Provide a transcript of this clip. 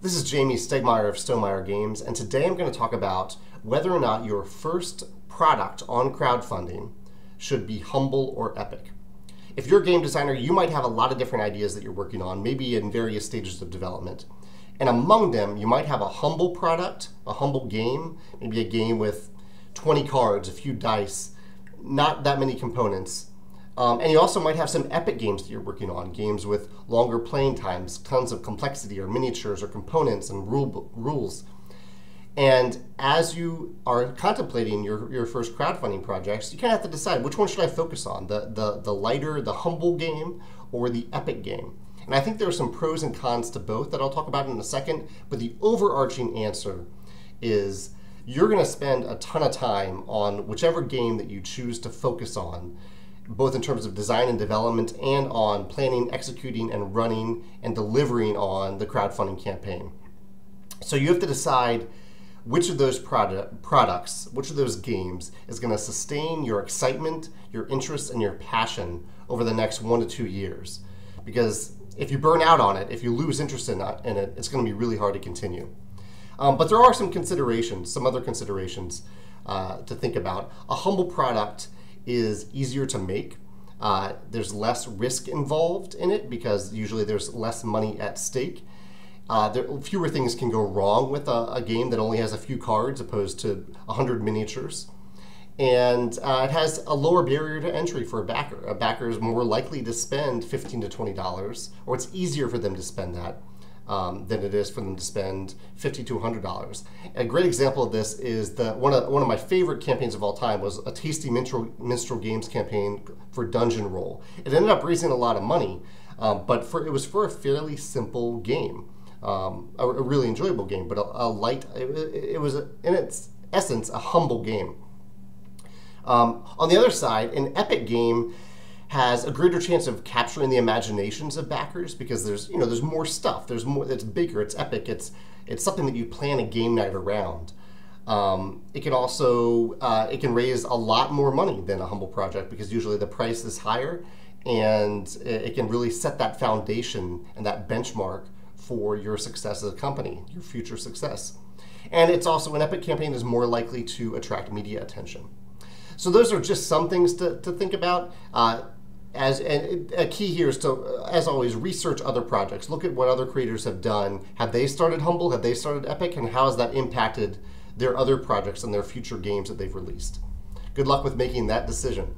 This is Jamey Stegmeyer of Stonemeyer Games, and today I'm going to talk about whether or not your first product on crowdfunding should be humble or epic. If you're a game designer, you might have a lot of different ideas that you're working on, maybe in various stages of development. And among them, you might have a humble product, a humble game, maybe a game with 20 cards, a few dice, not that many components. And you also might have some epic games that you're working on, games with longer playing times, tons of complexity or miniatures or components and rules. And as you are contemplating your first crowdfunding projects, you kind of have to decide which one should I focus on, the lighter, the humble game, or the epic game. And I think there are some pros and cons to both that I'll talk about in a second, but the overarching answer is you're going to spend a ton of time on whichever game that you choose to focus on, both in terms of design and development and on planning, executing, and running and delivering on the crowdfunding campaign. So you have to decide which of those products, which of those games is going to sustain your excitement, your interest, and your passion over the next 1 to 2 years. Because if you burn out on it, if you lose interest in it, it's going to be really hard to continue. But there are some other considerations to think about. A humble product is easier to make. There's less risk involved in it because usually there's less money at stake. Fewer things can go wrong with a game that only has a few cards opposed to 100 miniatures. And it has a lower barrier to entry for a backer. A backer is more likely to spend $15 to $20, or it's easier for them to spend that than it is for them to spend $50 to $100. A great example of this is one of my favorite campaigns of all time was a Tasty Minstrel Games campaign for Dungeon Roll. It ended up raising a lot of money, but it was for a fairly simple game, a really enjoyable game, but it was in its essence a humble game. On the other side, an epic game has a greater chance of capturing the imaginations of backers because there's more stuff. There's more. It's bigger. It's epic. It's something that you plan a game night around. It can also it can raise a lot more money than a humble project because usually the price is higher, and it can really set that foundation and that benchmark for your success as a company, your future success. And it's also an epic campaign is more likely to attract media attention. So those are just some things to think about. A key here is to, as always, research other projects. Look at what other creators have done. Have they started humble? Have they started epic? And how has that impacted their other projects and their future games that they've released? Good luck with making that decision.